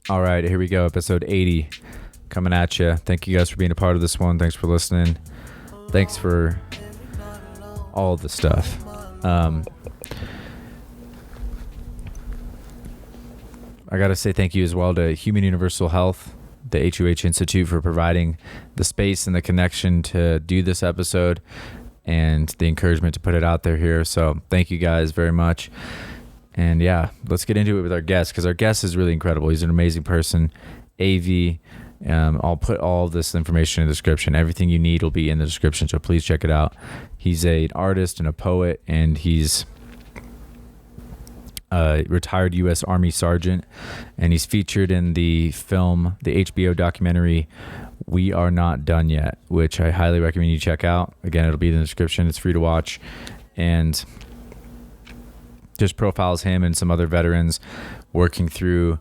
All right, here we go. Episode 80 coming at you. Thank you guys for being a part of this one. Thanks for listening. Thanks for all of the stuff. I got to say thank you as well to Human Universal Health, the HOH Institute, for providing the space and the connection to do this episode and the encouragement to put it out there here. So thank you guys very much. And yeah, let's get into it with our guest, because our guest is really incredible. He's an amazing person. AV. I'll put all of this information in the description. Everything you need will be in the description, so please check it out. He's an artist and a poet, and he's a retired U.S. Army sergeant, and he's featured in the film, the HBO documentary, We Are Not Done Yet, which I highly recommend you check out. Again, it'll be in the description. It's free to watch. And just profiles him and some other veterans working through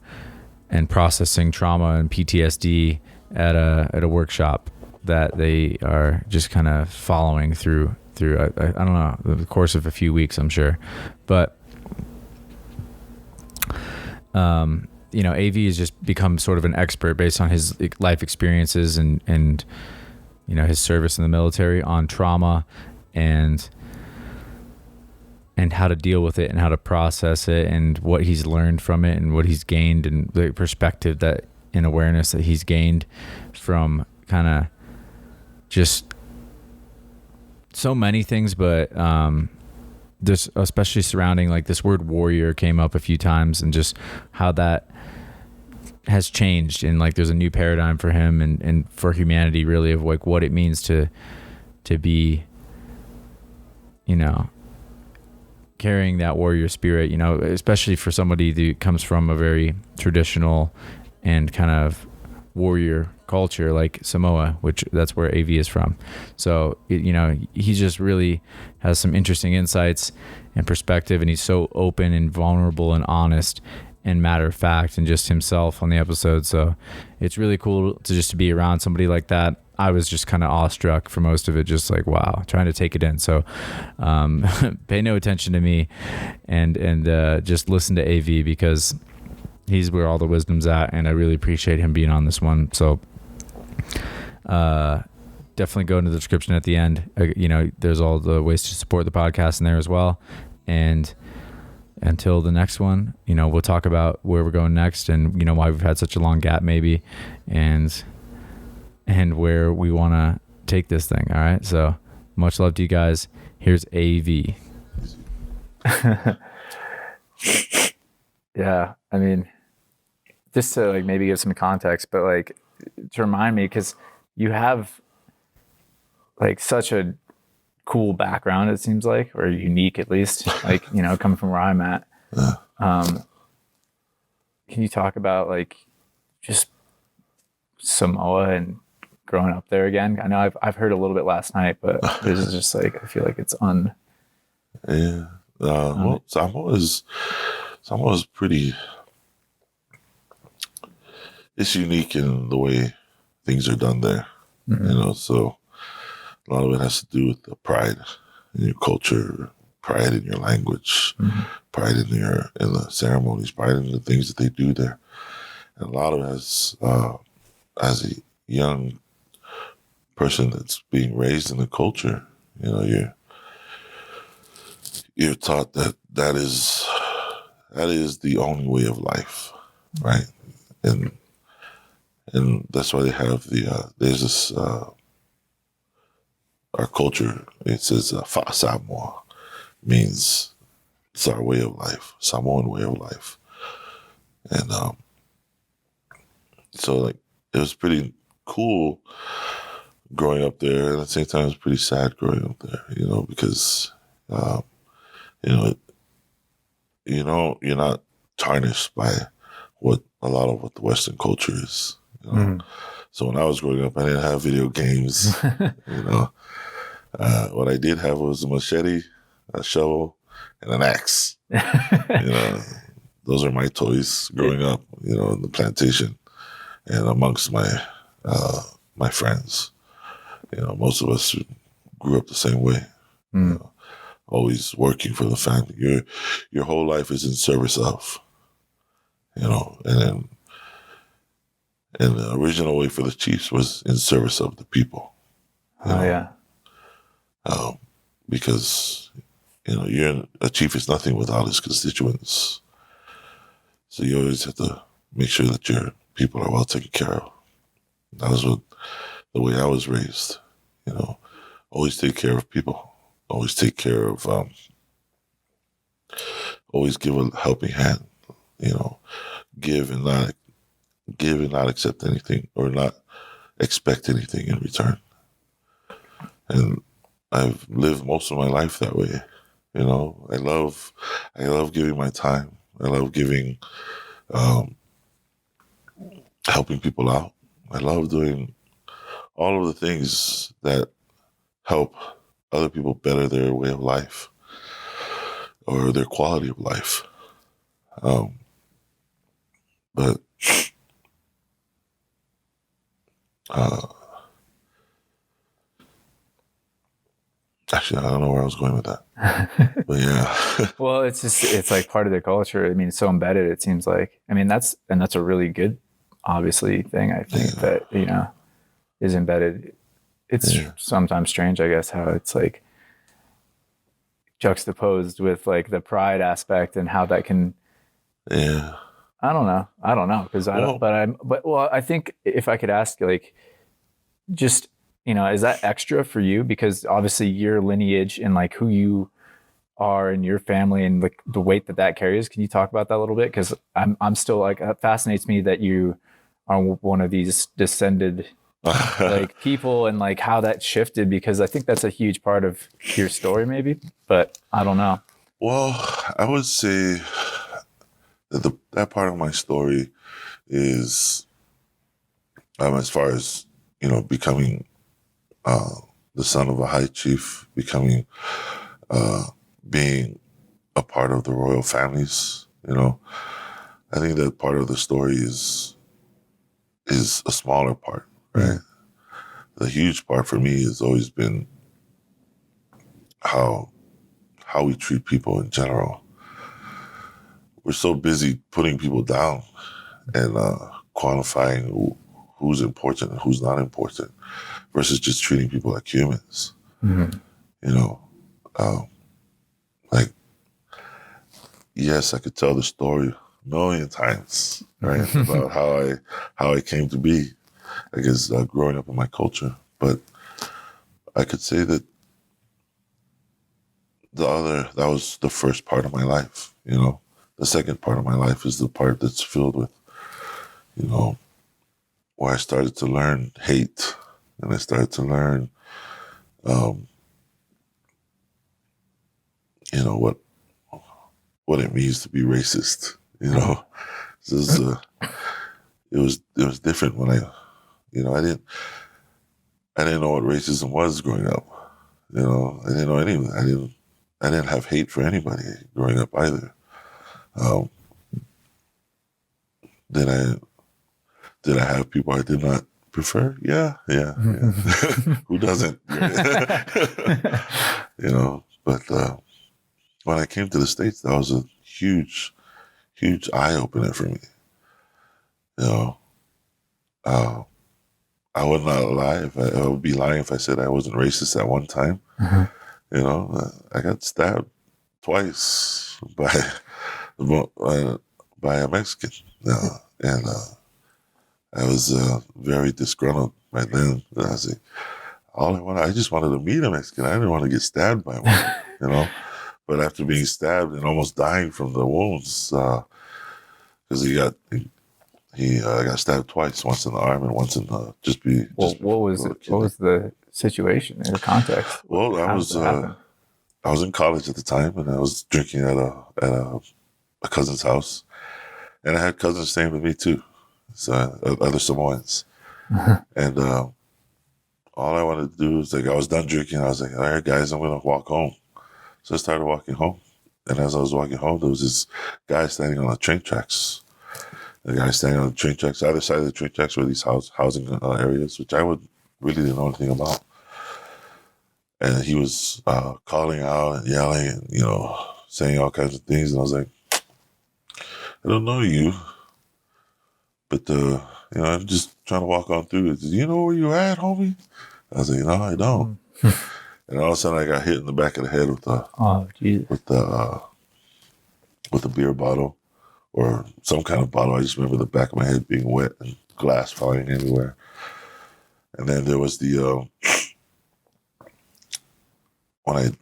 and processing trauma and PTSD at a workshop that they are just kind of following through I don't know, the course of a few weeks, I'm sure. But AV has just become sort of an expert based on his life experiences and his service in the military on trauma and how to deal with it and how to process it and what he's learned from it and what he's gained and the perspective that and awareness that he's gained from kind of just so many things, but this especially surrounding like this word warrior came up a few times and just how that has changed, and like there's a new paradigm for him and for humanity really of like what it means to be carrying that warrior spirit, especially for somebody who comes from a very traditional and kind of warrior culture like Samoa, which that's where AV is from. So, he just really has some interesting insights and perspective, and he's so open and vulnerable and honest and matter of fact and just himself on the episode. So it's really cool to be around somebody like that. I was just kind of awestruck for most of it, just like, wow, trying to take it in. So pay no attention to me and just listen to AV, because he's where all the wisdom's at, and I really appreciate him being on this one. So definitely go into the description at the end. There's all the ways to support the podcast in there as well. And until the next one, we'll talk about where we're going next and, why we've had such a long gap maybe, and where we want to take this thing. All right. So much love to you guys. Here's AV. Yeah. I mean, just to like maybe give some context, but like to remind me, because you have like such a cool background, it seems like, or unique at least, like, coming from where I'm at. Can you talk about like just Samoa and growing up there again? I know I've heard a little bit last night, but this is just like, I feel like it's Yeah. Well, Samoa's pretty, it's unique in the way things are done there, so a lot of it has to do with the pride in your culture, pride in your language, pride in the ceremonies, pride in the things that they do there. And a lot of it has, as a young person that's being raised in the culture, you're taught that is the only way of life, right? And that's why they have there's this our culture. It says Fa Samoa, means it's our way of life, Samoan way of life, and so like it was pretty cool growing up there, and at the same time, it's pretty sad growing up there, because, you're not tarnished by a lot of what the Western culture is. So when I was growing up, I didn't have video games. What I did have was a machete, a shovel, and an axe. Those are my toys growing up, in the plantation and amongst my friends. Most of us grew up the same way. Always working for the family. Your whole life is in service of, and then And the original way for the chiefs was in service of the people. Yeah. Because, a chief is nothing without his constituents. So you always have to make sure that your people are well taken care of. That was the way I was raised. Always take care of people. Always take care of, always give a helping hand. Give and not accept anything or not expect anything in return. And I've lived most of my life that way. I love giving my time. I love giving, helping people out. I love doing all of the things that help other people better their way of life or their quality of life. But actually, I don't know where I was going with that. But yeah. Well, it's like part of their culture. I mean, it's so embedded, it seems like. I mean, that's a really good, obviously, thing, I think, that, is embedded. It's sometimes strange, I guess, how it's like juxtaposed with like the pride aspect and how that can. Yeah. I don't know because I think if I could ask, like, just, is that extra for you? Because obviously your lineage and like who you are in your family and like the weight that carries. Can you talk about that a little bit? Because I'm still like, it fascinates me that you are one of these descended like people and like how that shifted, because I think that's a huge part of your story maybe, but I don't know. Well, I would say that part of my story is, as far as, becoming the son of a high chief, being a part of the royal families, I think that part of the story is a smaller part, right? The huge part for me has always been how we treat people in general. We're so busy putting people down and quantifying who's important and who's not important versus just treating people like humans. Like, yes, I could tell the story a million times, right? About how I came to be, I guess, growing up in my culture. But I could say that that was the first part of my life, The second part of my life is the part that's filled with, where I started to learn hate, and I started to learn, what it means to be racist. It was different when I didn't know what racism was growing up. I didn't know anything. I didn't have hate for anybody growing up either. Did I have people I did not prefer? Yeah. Who doesn't? But when I came to the States, that was a huge, huge eye opener for me. I would not lie. I would be lying if I said I wasn't racist at one time. I got stabbed twice by a Mexican, and I was very disgruntled by then. I was like, I just wanted to meet a Mexican. I didn't want to get stabbed by one, But after being stabbed and almost dying from the wounds, because he got stabbed twice, once in the arm and once in the what was the situation in the context? Well, I was in college at the time, and I was drinking at a cousin's house, and I had cousins staying with me too, so other Samoans, and all I wanted to do was, like, I was done drinking. I was like, all right, guys, I'm gonna walk home. So I started walking home, and as I was walking home, there was this guy standing on the train tracks. The guy standing on the train tracks, either side of the train tracks were these housing areas, which I really didn't know anything about. And he was calling out and yelling and, saying all kinds of things. And I was like, I don't know you, but, I'm just trying to walk on through it. Do you know where you at, homie? I was like, no, I don't. And all of a sudden, I got hit in the back of the head with the beer bottle or some kind of bottle. I just remember the back of my head being wet and glass flying everywhere. And then there was when I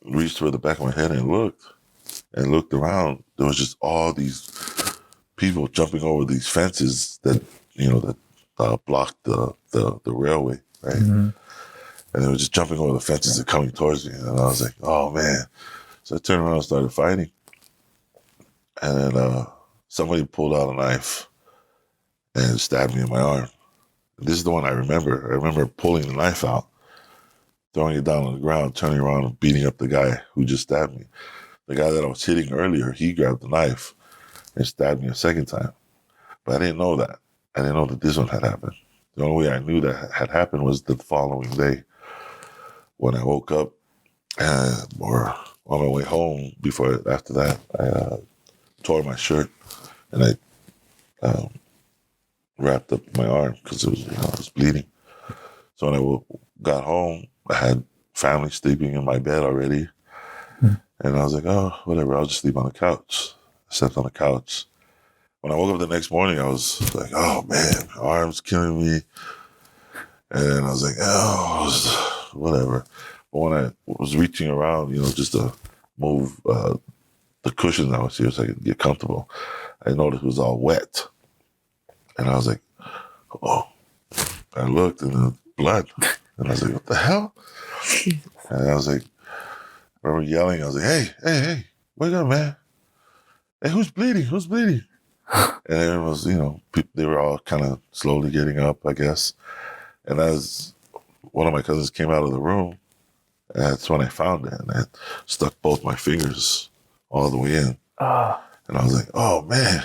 reached for the back of my head and looked around, there was just all these people jumping over these fences that blocked the railway, right? Mm-hmm. And they were just jumping over the fences and coming towards me. And I was like, oh, man. So I turned around and started fighting. And then somebody pulled out a knife and stabbed me in my arm. And this is the one I remember. I remember pulling the knife out, throwing it down on the ground, turning around and beating up the guy who just stabbed me. The guy that I was hitting earlier, he grabbed the knife and stabbed me a second time. But I didn't know that. I didn't know that this one had happened. The only way I knew that had happened was the following day when I woke up or on my way home. After that, I tore my shirt and I wrapped up my arm because it was bleeding. So when I got home, I had family sleeping in my bed already. And I was like, oh, whatever, I'll just sleep on the couch. I slept on the couch. When I woke up the next morning, I was like, oh, man, my arm's killing me. And I was like, oh, whatever. But when I was reaching around, just to move the cushion that was here so I could get comfortable, I noticed it was all wet. And I was like, oh. I looked and the blood. And I was like, what the hell? And I was like, I remember yelling. I was like, hey, wake up, man. Hey, who's bleeding? And it was, they were all kind of slowly getting up, I guess. And as one of my cousins came out of the room, that's when I found it. And I stuck both my fingers all the way in. And I was like, oh, man.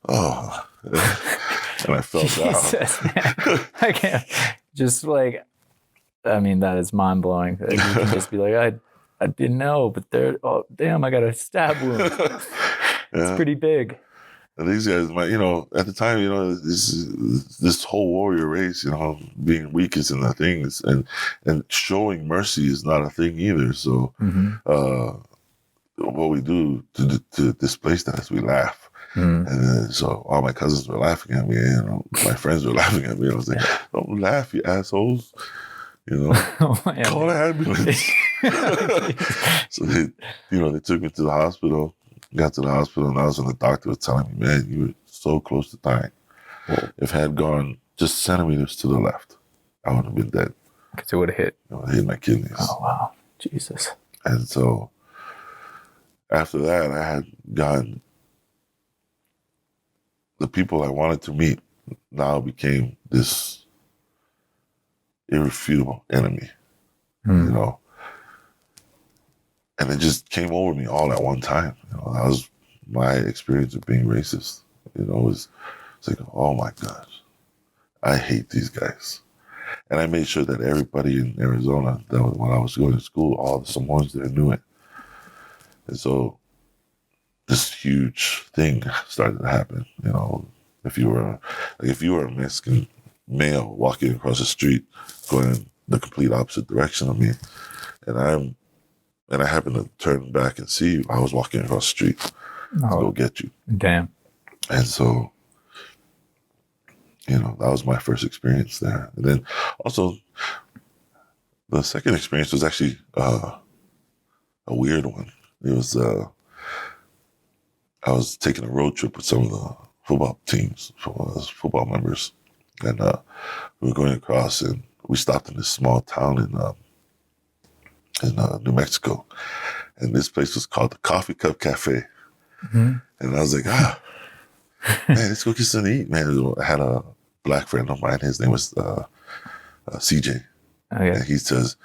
Oh. And I fell down. Jesus, man. I can't. Just like, I mean, that is mind-blowing. Like, you can just be like, I didn't know, but damn, I got a stab wound. It's pretty big. And these guys, at the time, this whole warrior race, being weak isn't a thing, and showing mercy is not a thing either. So, what we do to displace that is we laugh. And then, so all my cousins were laughing at me, and my friends were laughing at me. I was like, don't laugh, you assholes. Call an ambulance. So they took me to the hospital. Got to the hospital, and that was when the doctor was telling me, man, you were so close to dying. Whoa. If I had gone just centimeters to the left, I would have been dead. Because it would have hit. It would have hit my kidneys. Oh, wow. Jesus. And so after that, I had gotten the people I wanted to meet now became this irrefutable enemy, And it just came over me all at one time. That was my experience of being racist. It's like, oh my gosh, I hate these guys. And I made sure that everybody in Arizona, when I was going to school, all the Samoans there knew it. And so this huge thing started to happen. If you were a Mexican male walking across the street, going the complete opposite direction of me, and I happened to turn back and see you, I was walking across the street to go get you. Damn. And so, that was my first experience there. And then also, the second experience was actually a weird one. It was, I was taking a road trip with some of the football teams, football members. And we were going across, and we stopped in this small town in New Mexico. And this place was called the Coffee Cup Cafe. Mm-hmm. And I was like, man, let's go get something to eat, man. I had a black friend of mine. His name was CJ. Oh, yeah. And he says,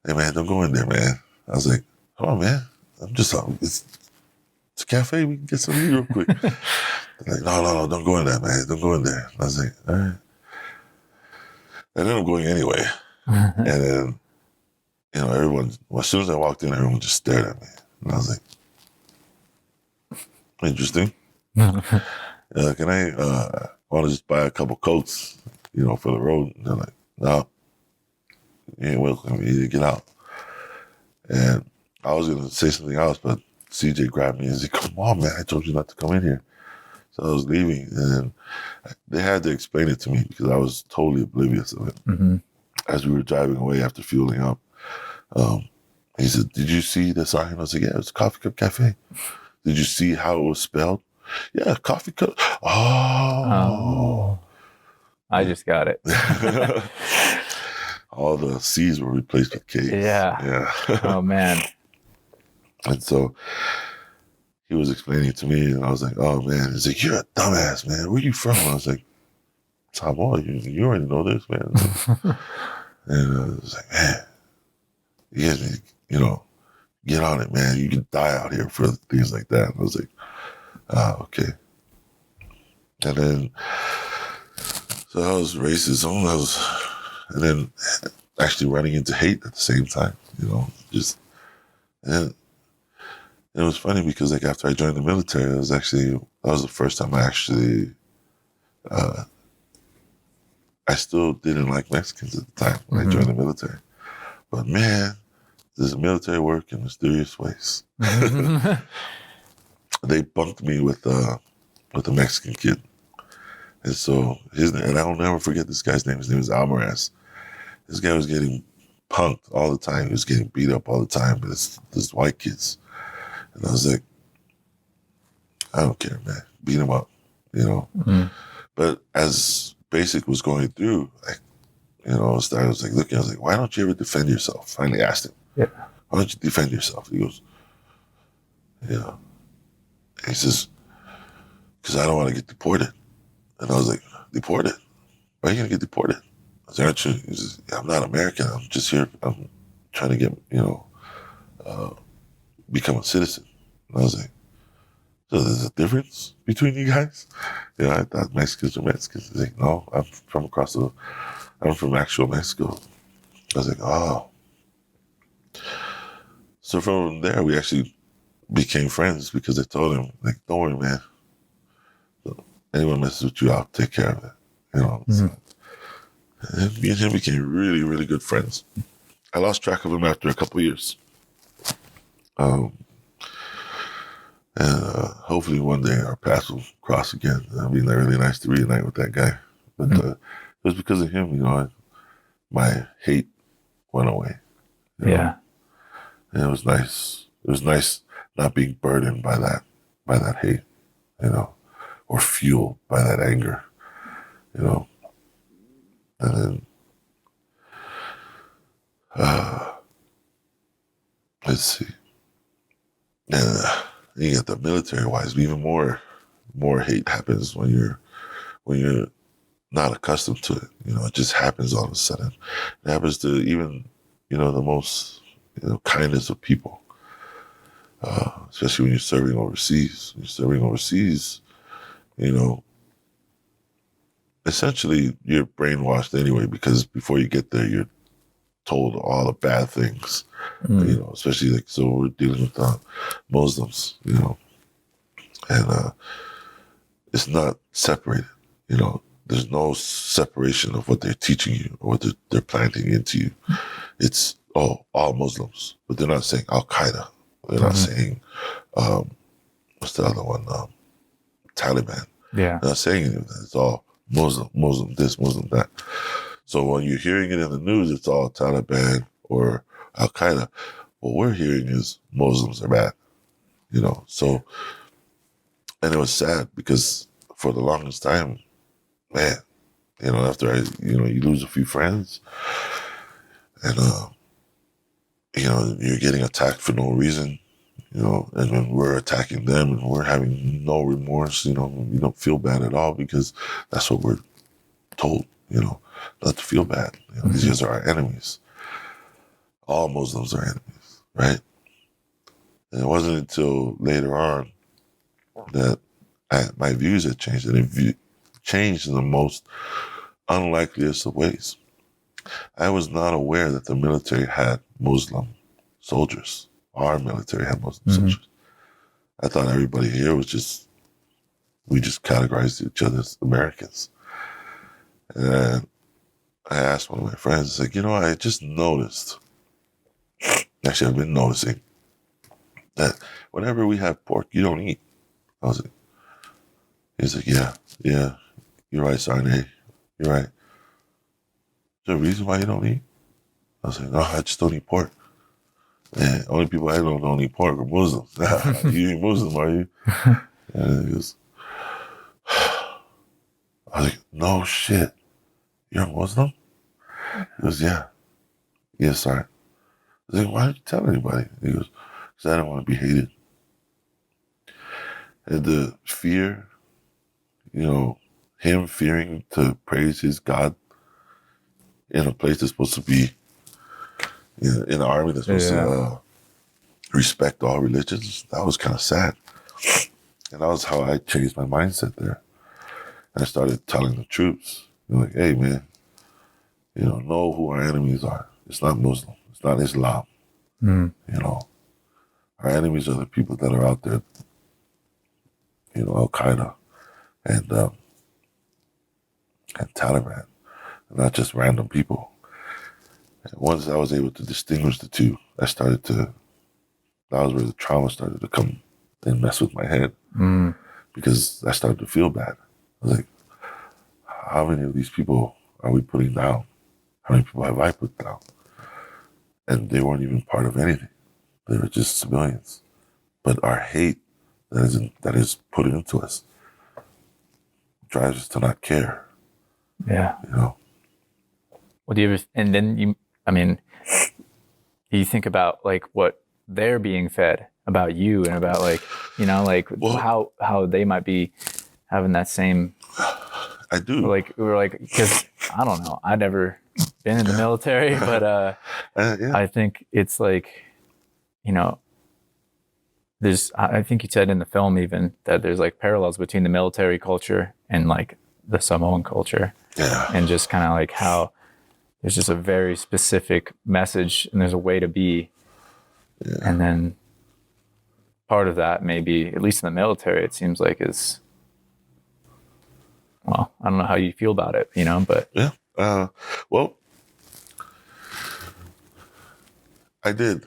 hey, man, don't go in there, man. I was like, come on, man. It's a cafe. We can get something to eat real quick. They're like, no, don't go in there, man. Don't go in there. And I was like, all right. I ended up going anyway. And then, everyone, as soon as I walked in, everyone just stared at me. And I was like, interesting. Can I want to just buy a couple coats, you know, for the road. And they're like, no, you ain't welcome. You need to get out. And I was going to say something else, but CJ grabbed me and said, come on, man, I told you not to come in here. So I was leaving, and they had to explain it to me because I was totally oblivious of it. Mm-hmm. As we were driving away after fueling up, he said, did you see the sign? I was like, yeah, it's Coffee Cup Cafe. Did you see how it was spelled? Yeah, Coffee Cup. Oh. I just got it. All the C's were replaced with K's. Yeah. Oh, man. And so he was explaining it to me, and I was like, oh, man. He's like, you're a dumbass, man. Where you from? I was like, Samoa, you already know this, man. And I was like, man, you guys need to, you know, get on it, man. You can die out here for things like that. And I was like, okay. And then, so I was racism. And then actually running into hate at the same time, you know, and it was funny because like after I joined the military, that was the first time I actually, I still didn't like Mexicans at the time when I joined the military. But man, does the military work in mysterious ways. They bunked me with a Mexican kid. And so and I'll never forget this guy's name. His name is Almaraz. This guy was getting punked all the time. He was getting beat up all the time by this white kids. And I was like, I don't care, man. Beat him up, you know. Mm-hmm. But as basic was going through, I was like looking, I was like, why don't you ever defend yourself? Finally asked him. Yeah. Why don't you defend yourself? He goes, yeah. And he says, because I don't want to get deported. And I was like, deported? Why are you going to get deported? I was like, aren't you? He says, yeah, I'm not American. I'm just here. I'm trying to get, become a citizen. And I was like, so there's a difference between you guys? You know, I thought Mexicans are Mexicans. He's like, no, I'm from actual Mexico. I was like, oh. So from there, we actually became friends because I told him, like, don't worry, man. Anyone messes with you, I'll take care of it. You know. Mm-hmm. So, and me and him became really, really good friends. I lost track of him after a couple of years. And hopefully one day our paths will cross again. It'd be really nice to reunite with that guy. But it was because of him, you know, my hate went away. Yeah. Know? And it was nice. It was nice not being burdened by that hate, you know, or fueled by that anger, you know. And then, let's see. And you get the military-wise, even more hate happens when you're not accustomed to it. You know, it just happens all of a sudden. It happens to even, you know, the most, you know, kindest of people. Especially when you're serving overseas. When you're serving overseas, you know, essentially you're brainwashed anyway because before you get there, you're told all the bad things. You know, especially like, so we're dealing with Muslims, you know, and it's not separated, you know. There's no separation of what they're teaching you or what they're planting into you. It's all Muslims, but they're not saying Al Qaeda. They're not saying what's the other one? Taliban. Yeah, they're not saying any of that. It's all Muslim this, Muslim that. So when you're hearing it in the news, it's all Taliban or Al Qaeda. What we're hearing is Muslims are bad, you know. So, and it was sad because for the longest time, man, you know, after you lose a few friends, and you know, you're getting attacked for no reason, you know, and then we're attacking them, and we're having no remorse, you know, we don't feel bad at all because that's what we're told, you know, not to feel bad. You know, these guys are our enemies. All Muslims are enemies, right? And it wasn't until later on that my views had changed, and it changed in the most unlikeliest of ways. I was not aware that the military had Muslim soldiers. Our military had Muslim soldiers. I thought everybody here was just we just categorized each other as Americans. And I asked one of my friends, like, I just noticed, actually I've been noticing, that whenever we have pork, you don't eat. I was like, he's like, yeah, you're right, Sarnay, you're right. Is there a reason why you don't eat? I was like, no, I just don't eat pork. Man, only people I know don't eat pork are Muslims. You ain't Muslim, are you? And he goes, I was like, no shit, you're a Muslim? He goes, yeah. Yes, sir. I was like, why did you tell anybody? He goes, because I don't want to be hated. And the fear, him fearing to praise his God in a place that's supposed to be, in an army that's supposed to respect all religions, that was kind of sad. And that was how I changed my mindset there. And I started telling the troops, like, hey, man, know who our enemies are. It's not Muslim. It's not Islam. Our enemies are the people that are out there, Al-Qaeda and Taliban, not just random people. And once I was able to distinguish the two, that was where the trauma started to come and mess with my head, because I started to feel bad. I was like, how many of these people are we putting down? How many people have I put down? And they weren't even part of anything. They were just civilians. But our hate that is put into us drives us to not care. Yeah. Well, do you ever, and then you think about like what they're being fed about you and about how they might be having that same. I do. We're like, because I don't know, I've never been in the military, but I think it's like, I think you said in the film even that there's like parallels between the military culture and like the Samoan culture. Yeah. And just kind of like how there's just a very specific message and there's a way to be. Yeah. And then part of that maybe, at least in the military, it seems like is, well, I don't know how you feel about it, but. Yeah. Well, I did.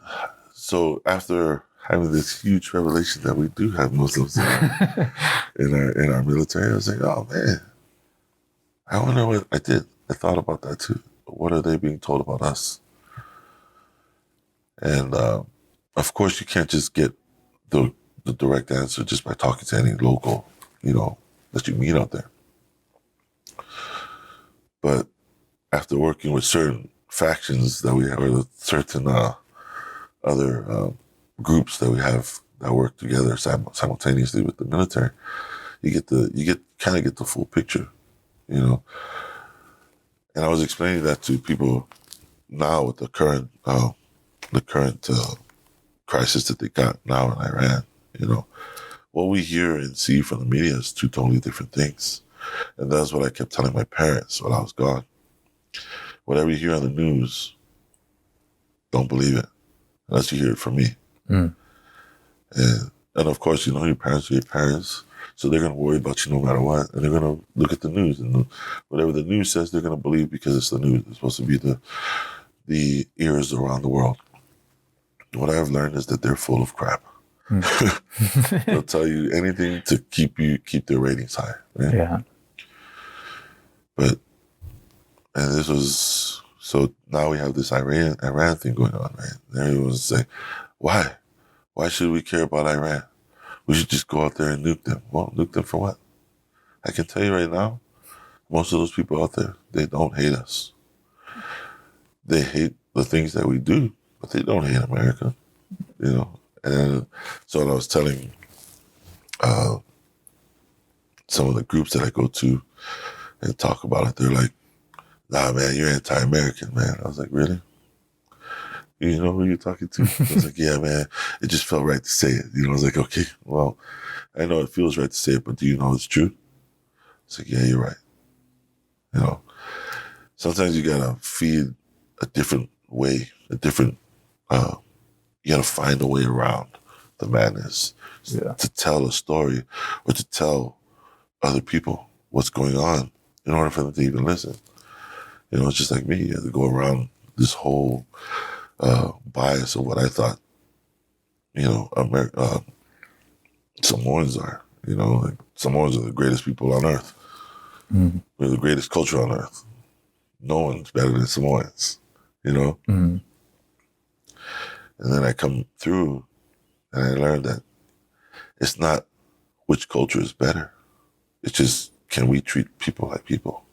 So after having this huge revelation that we do have Muslims in our military, I was like, oh man, I wonder what I did. I thought about that too. What are they being told about us? And of course, you can't just get the direct answer just by talking to any local, that you meet out there. But after working with certain factions that we have, or certain other groups that we have that work together simultaneously with the military, you kind of get the full picture, And I was explaining that to people now with the current crisis that they got now in Iran. What we hear and see from the media is two totally different things, and that's what I kept telling my parents while I was gone. Whatever you hear on the news, don't believe it unless you hear it from me. And of course, your parents are your parents, so they're going to worry about you no matter what, and they're going to look at the news, and whatever the news says, they're going to believe because it's the news. It's supposed to be the ears around the world. What I've learned is that they're full of crap. They'll tell you anything to keep their ratings high. Right? Yeah. So now we have this Iran thing going on, right? And everyone's saying, why? Why should we care about Iran? We should just go out there and nuke them. Well, nuke them for what? I can tell you right now, most of those people out there, they don't hate us. They hate the things that we do, but they don't hate America, And so I was telling some of the groups that I go to and talk about it, they're like, nah, man, you're anti-American, man. I was like, really? You know who you're talking to? I was like, yeah, man, it just felt right to say it. I was like, okay, well, I know it feels right to say it, but do you know it's true? I was like, yeah, you're right. Sometimes you gotta feed a different way, you gotta find a way around the madness to tell a story or to tell other people what's going on in order for them to even listen. It's just like me. You have to go around this whole bias of what I thought, Samoans are. Like Samoans are the greatest people on earth. Mm-hmm. We're the greatest culture on earth. No one's better than Samoans, Mm-hmm. And then I come through and I learned that it's not which culture is better. It's just, can we treat people like people?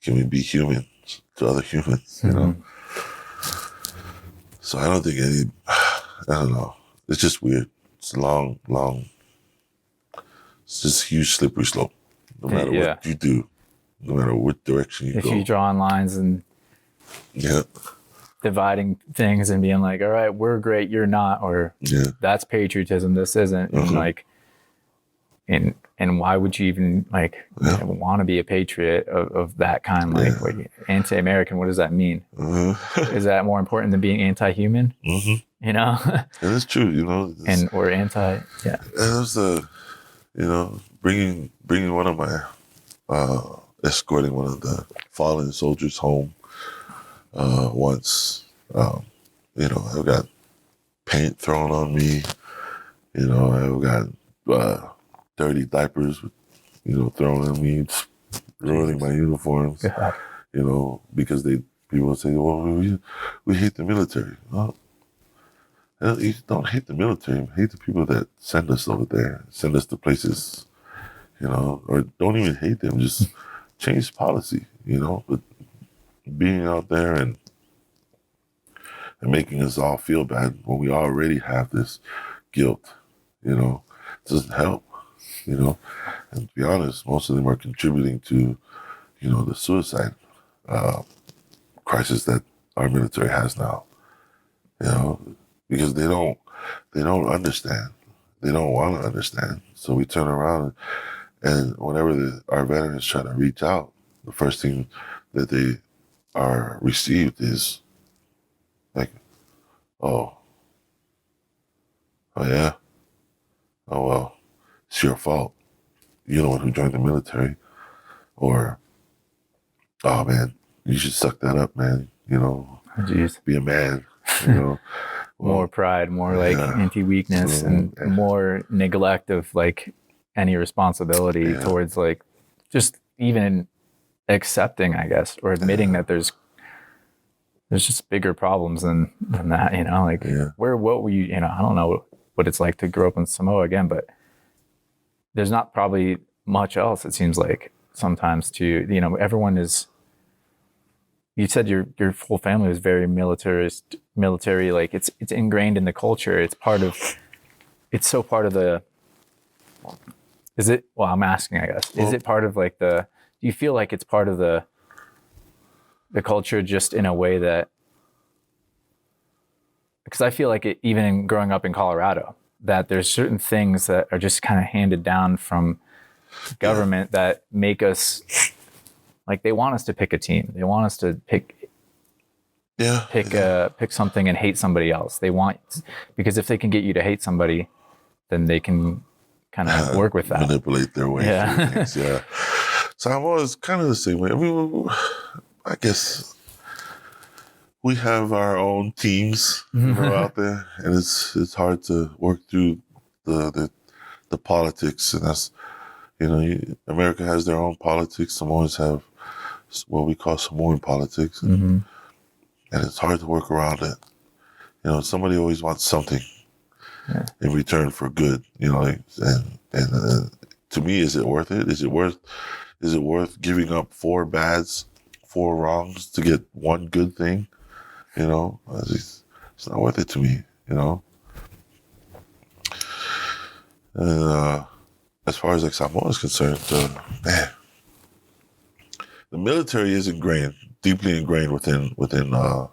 Can we be humans to other humans, Mm-hmm. So I don't think I don't know. It's just weird. It's long, it's just a huge slippery slope. No matter what you do, no matter what direction you go. If you draw on lines and dividing things and being like, all right, we're great, you're not, or that's patriotism, this isn't, and like, and why would you even want to be a patriot of that kind? Like, anti-American, what does that mean? Is that more important than being anti-human? And it's true, and or anti, And it was bringing one of my escorting one of the fallen soldiers home once. I've got paint thrown on me. I've got dirty diapers, thrown on me, ruining my uniforms. Because people say, well, we hate the military. Well, you don't hate the military. Hate the people that send us over there, send us to places, or don't even hate them. Just change policy, But being out there and making us all feel bad when we already have this guilt, doesn't help, And to be honest, most of them are contributing to, the suicide crisis that our military has now, because they don't understand. They don't want to understand. So we turn around and whenever our veterans try to reach out, the first thing that they are received is like, oh yeah, oh well, it's your fault. You're the one who joined the military. Or, oh man, you should suck that up, man. Be a man. More pride, more anti-weakness, and more neglect of any responsibility towards just even accepting, I guess, or admitting that there's just bigger problems than that. What were you? I don't know what it's like to grow up in Samoa again, but there's not probably much else. It seems like sometimes everyone is. You said your whole family was very military. Like it's ingrained in the culture. It's so part of the. Is it? Well, I'm asking, I guess. Is it part of do you feel like it's part of the culture just in a way that? Because I feel like even in growing up in Colorado, that there's certain things that are just kind of handed down from government that make us. They want us to pick a team. They want us to pick something and hate somebody else. They want, because if they can get you to hate somebody, then they can kind of work with that. Manipulate their way through things, So I'm always kind of the same way. I mean, I guess we have our own teams out there, and it's hard to work through the politics, and that's, America has their own politics. Samoans have what we call Samoan politics, and it's hard to work around it. Somebody always wants something in return for good, and to me, is it worth it? Is it worth giving up 4 bads, 4 wrongs to get one good thing? It's not worth it to me, And as far as Samoa is concerned, man, the military is deeply ingrained within our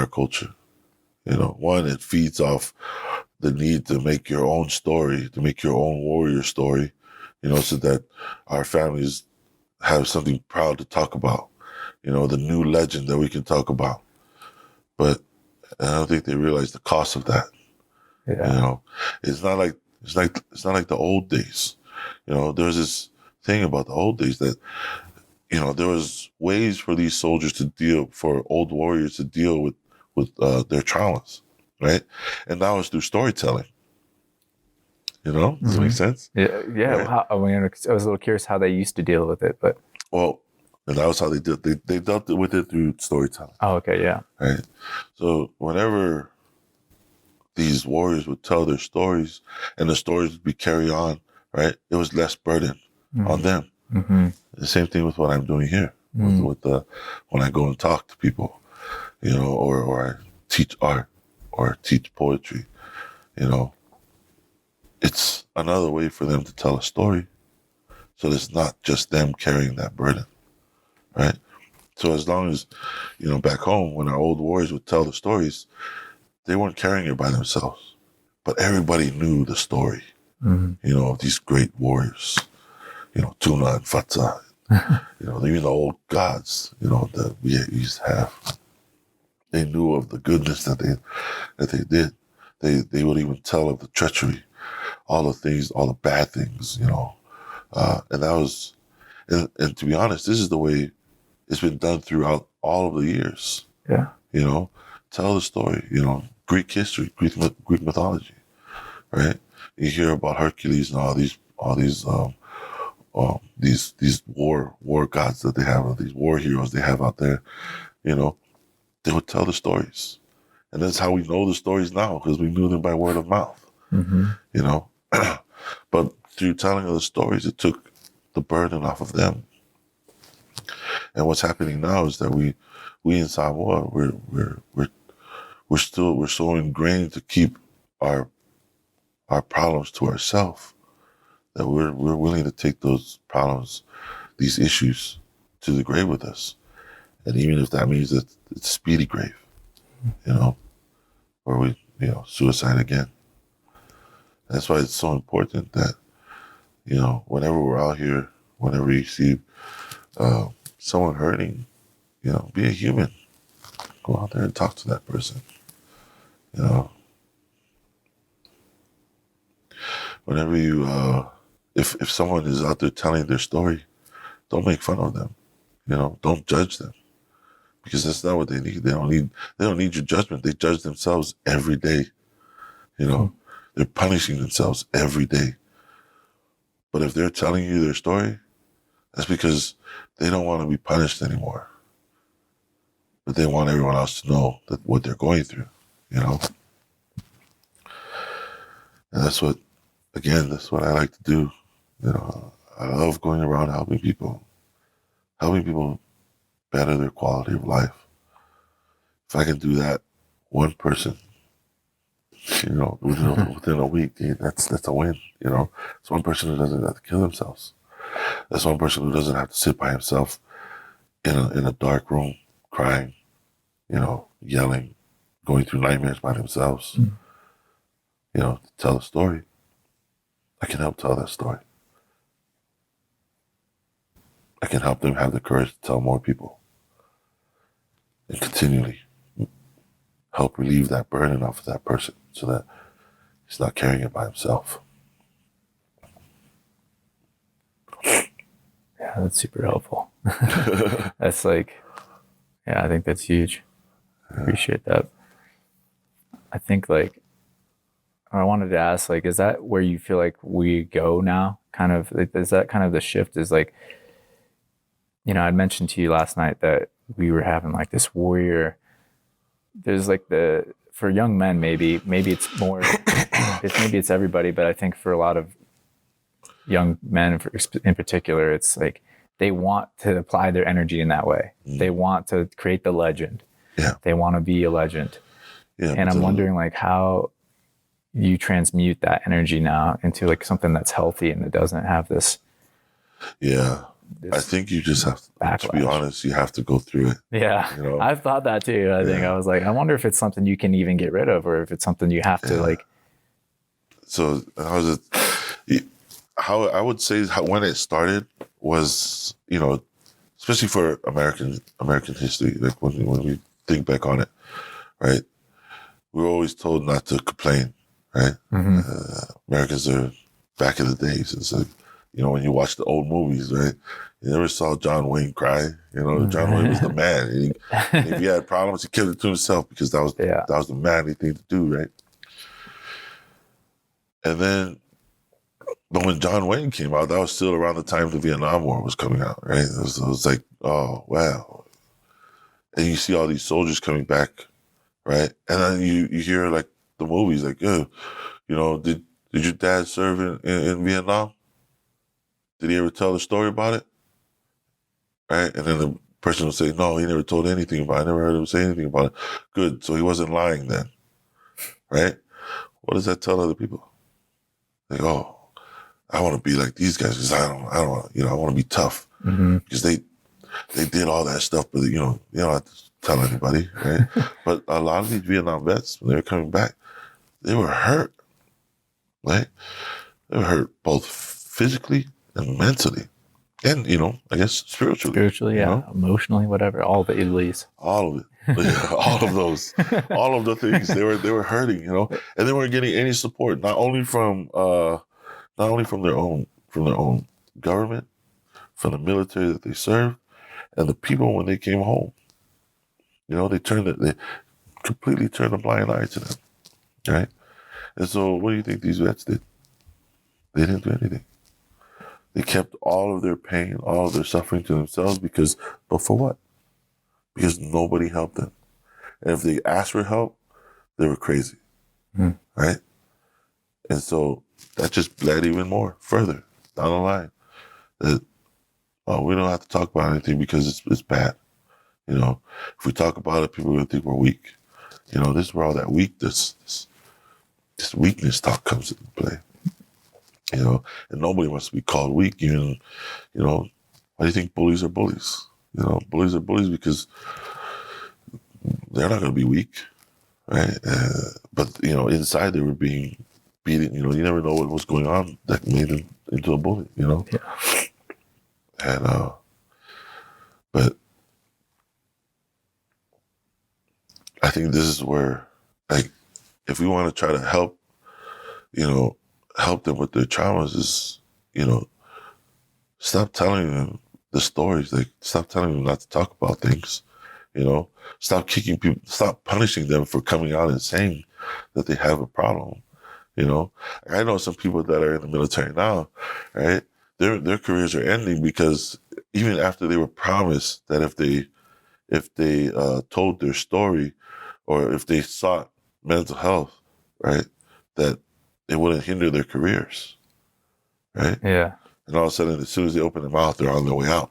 culture. One, it feeds off the need to make your own story, to make your own warrior story, so that our families have something proud to talk about, the new legend that we can talk about. But I don't think they realize the cost of that. It's not like the old days. There was this thing about the old days that, there was ways for these soldiers for old warriors to deal with their traumas, right? And that was through storytelling. Does it make sense? Yeah. Right? I was a little curious how they used to deal with it, but And that was how they did. They dealt with it through storytelling. oh, okay, yeah. Right. So whenever these warriors would tell their stories, and the stories would be carried on, right, it was less burden on them. Mm-hmm. The same thing with what I'm doing here, with when I go and talk to people, or I teach art or teach poetry. It's another way for them to tell a story, so it's not just them carrying that burden, right? So as long as, back home, when our old warriors would tell the stories, they weren't carrying it by themselves, but everybody knew the story, of these great warriors, Tuna and Fata, even the old gods, that we used to have. They knew of the goodness that they did. They would even tell of the treachery, all the things, all the bad things, and that was, and to be honest, this is the way it's been done throughout all of the years. Yeah. Tell the story, Greek history, Greek mythology, right? You hear about Hercules and all these war gods that they have, these war heroes they have out there, they would tell the stories. And that's how we know the stories now, because we knew them by word of mouth, But through telling of the stories, it took the burden off of them. And what's happening now is that we in Samoa, we're so ingrained to keep our problems to ourselves that we're willing to take those problems, these issues, to the grave with us. And even if that means that it's a speedy grave, or we, suicide again. That's why it's so important that, whenever we're out here, whenever you see someone hurting, be a human. Go out there and talk to that person. Whenever you, if someone is out there telling their story, don't make fun of them. Don't judge them, because that's not what they need. They don't need your judgment. They judge themselves every day. They're punishing themselves every day. But if they're telling you their story, that's because they don't want to be punished anymore. But they want everyone else to know that what they're going through, And that's what I like to do. I love going around helping people better their quality of life. If I can do that, one person, within a week, that's a win. It's one person who doesn't have to kill themselves. That's one person who doesn't have to sit by himself in a dark room crying, yelling, going through nightmares by themselves. To tell a story. I can help tell that story. I can help them have the courage to tell more people, and continually help relieve that burden off of that person so that he's not carrying it by himself. Yeah, that's super helpful. That's I think that's huge. I appreciate that. I think I wanted to ask, is that where you feel like we go now? Kind of, is that kind of the shift? Is I'd mentioned to you last night that we were having this warrior. There's for young men, maybe it's more, maybe it's everybody, but I think for a lot of young men in particular, it's they want to apply their energy in that way. They want to create the legend. Yeah. They want to be a legend. Yeah. And I'm wondering how you transmute that energy now into something that's healthy and that doesn't have this. Yeah. I think you just have to be honest, you have to go through it. Yeah. I've thought that too. I think I was I wonder if it's something you can even get rid of, or if it's something you have to So how I would say when it started was, especially for American history, when we think back on it, right? We were always told not to complain, right? Mm-hmm. Americans are back in the days. It's when you watch the old movies, right? You never saw John Wayne cry. John Wayne was the man. And if he had problems, he kept it to himself because that was the manly thing to do, right? And then, but when John Wayne came out, that was still around the time the Vietnam War was coming out, right? It was like, oh, wow. And you see all these soldiers coming back, right? And then you hear like the movies, like, did your dad serve in Vietnam? Did he ever tell the story about it? Right? And then the person will say, no, he never told anything about it. I never heard him say anything about it. Good. So he wasn't lying then. Right? What does that tell other people? Like, oh, I want to be like these guys because I want to be tough because they did all that stuff, but you don't have to tell anybody, right? But a lot of these Vietnam vets, when they were coming back, they were hurt, right? They were hurt both physically and mentally. And, I guess spiritually. Spiritually, emotionally, whatever, all the Ilies. All of it. All of those. All of the things. They were hurting, and they weren't getting any support, not only from their own government, from the military that they served, and the people when they came home. They completely turned a blind eye to them. Right? And so what do you think these vets did? They didn't do anything. They kept all of their pain, all of their suffering to themselves but for what? Because nobody helped them. And if they asked for help, they were crazy. Right? And so that just bled even more further down the line. That, we don't have to talk about anything because it's bad. If we talk about it, people will think we're weak. This is where all that weakness, this weakness talk comes into play. And nobody wants to be called weak. Even, why do you think bullies are bullies? Bullies are bullies because they're not going to be weak, right? But, inside they were being beaten. You never know what was going on that made them into a bully, Yeah. And, but I think this is where, like, if we want to try to help, help them with their traumas is, stop telling them the stories. Like, stop telling them not to talk about things, stop kicking people, stop punishing them for coming out and saying that they have a problem, I know some people that are in the military now, right? Their careers are ending because even after they were promised that if they told their story or if they sought mental health, right, that it wouldn't hinder their careers, right? Yeah. And all of a sudden, as soon as they open their mouth, they're on their way out.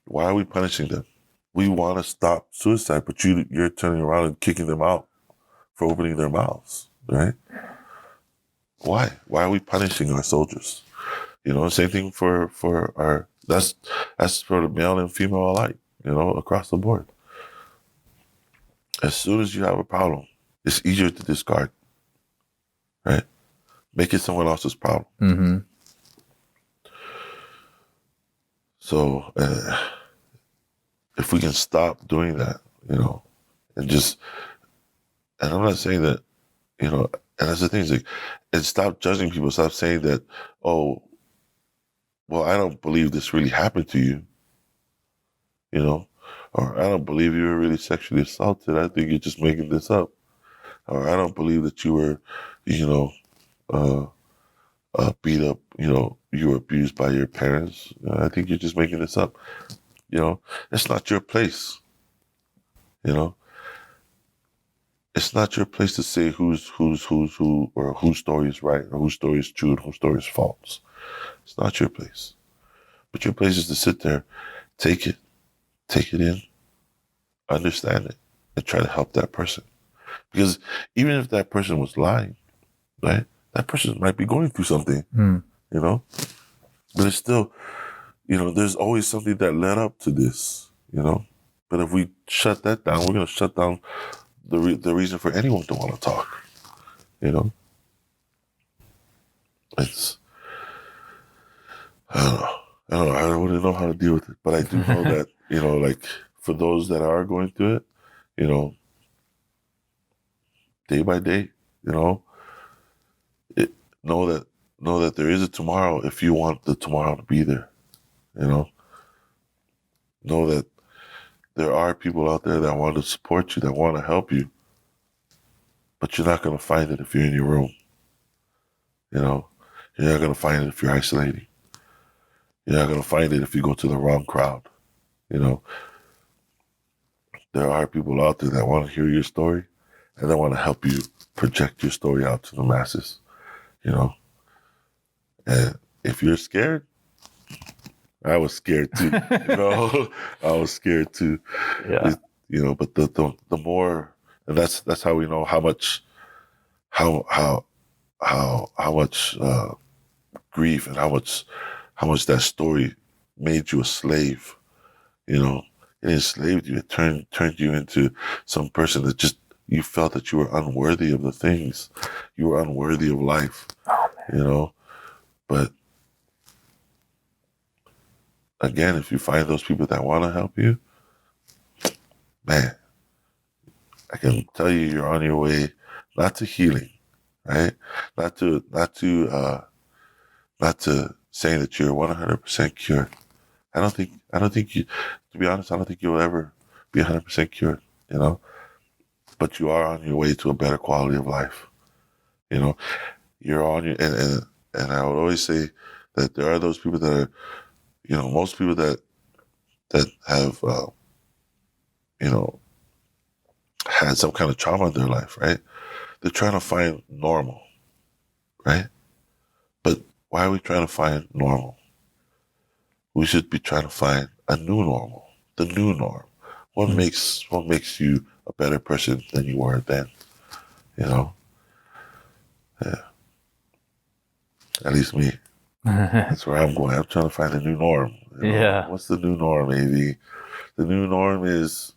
Why are we punishing them? We want to stop suicide, but you're turning around and kicking them out for opening their mouths, right? Why? Why are we punishing our soldiers? Same thing for our. That's for the male and female alike. Across the board. As soon as you have a problem, it's easier to discard, right? Make it someone else's problem. So if we can stop doing that, and I'm not saying that, and that's the thing, is like, and stop judging people, stop saying that, oh, well, I don't believe this really happened to you, or I don't believe you were really sexually assaulted. I think you're just making this up. Or I don't believe that you were, beat up, you were abused by your parents. I think you're just making this up. It's not your place. It's not your place to say who, or whose story is right, or whose story is true, and whose story is false. It's not your place. But your place is to sit there, take it in, understand it, and try to help that person. Because even if that person was lying, right, that person might be going through something, but it's still, there's always something that led up to this, But if we shut that down, we're going to shut down the reason for anyone to want to talk, It's, I don't know. I wouldn't know how to deal with it, but I do know that, like, for those that are going through it, day by day, know that know that there is a tomorrow if you want the tomorrow to be there. Know that there are people out there that want to support you, that want to help you, but you're not going to find it if you're in your room. You're not going to find it if you're isolating. You're not going to find it if you go to the wrong crowd. There are people out there that want to hear your story and they want to help you project your story out to the masses. And if you're scared, I was scared too. I was scared too. Yeah. But the more, and that's how we know how much grief and how much that story made you a slave. It enslaved you. It turned you into some person that just, you felt that you were unworthy of the things. You were unworthy of life. Oh, man. But again, if you find those people that want to help you, man, I can tell you, you're on your way, not to healing, right? Not to saying that you're 100% cured. I don't think you, to be honest, I don't think you'll ever be 100% cured, but you are on your way to a better quality of life. You're on your, and I would always say that there are those people that are, most people that have, had some kind of trauma in their life, right? They're trying to find normal, right? But why are we trying to find normal? We should be trying to find a new normal, the new norm. What makes you a better person than you were then? Yeah. At least me. That's where I'm going. I'm trying to find a new norm. Yeah. What's the new norm, AV? The new norm is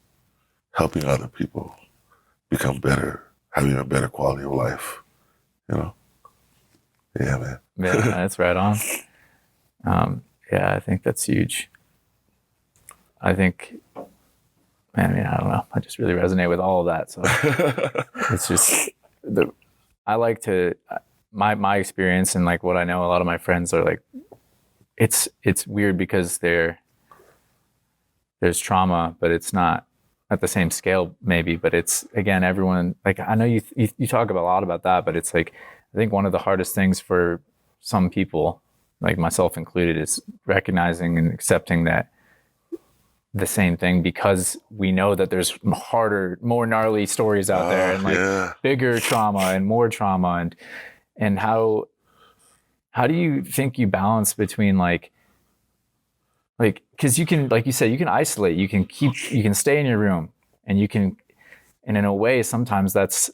helping other people become better, having a better quality of life. Yeah, man. Yeah, that's right on. Yeah, I think that's huge. I think, man, I don't know. I just really resonate with all of that. So it's just I like to, my experience and like what I know, a lot of my friends are like, it's weird because there's trauma, but it's not at the same scale maybe, but it's, again, everyone, like, I know you talk a lot about that, but it's like, I think one of the hardest things for some people, like myself included, is recognizing and accepting that the same thing, because we know that there's harder, more gnarly stories out there, and like bigger trauma and more trauma, and how do you think you balance between like because you can, like you said, you can isolate, you can stay in your room, and you can, and in a way sometimes that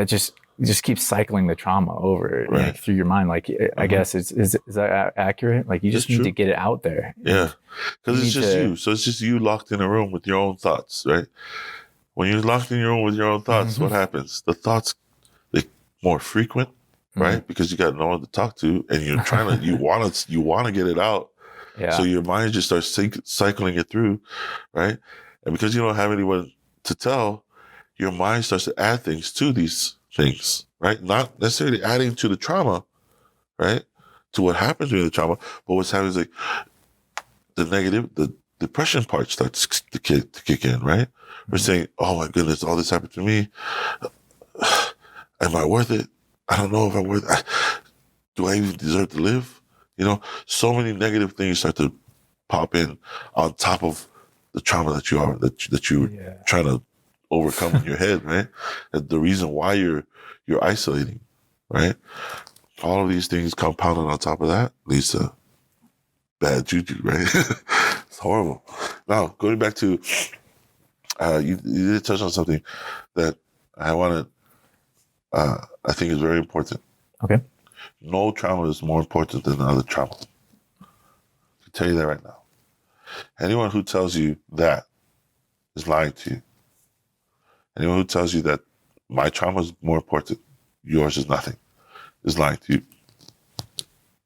just keeps cycling the trauma over, right, like, through your mind. Like, I guess is that accurate? Like, you just need to get it out there. Yeah, because it's just you. So it's just you locked in a room with your own thoughts, right? When you're locked in your room with your own thoughts, what happens? The thoughts, they're more frequent, right? Because you got no one to talk to, and you're trying to, you want to get it out. Yeah. So your mind just starts cycling it through, right? And because you don't have anyone to tell, your mind starts to add things to these things, right? Not necessarily adding to the trauma, right? To what happens during the trauma, but what's happening is like the negative, the depression part starts to kick in, right? We're saying, oh my goodness, all this happened to me. Am I worth it? I don't know if I'm worth it. Do I even deserve to live? So many negative things start to pop in on top of the trauma that you're trying to overcome in your head, right? The reason why you're isolating, right? All of these things compounded on top of that leads to bad juju, right? It's horrible. Now, going back to, you did touch on something that I think is very important. Okay. No trauma is more important than other trauma. I'll tell you that right now. Anyone who tells you that is lying to you. Anyone who tells you that my trauma is more important, yours is nothing, is lying to you.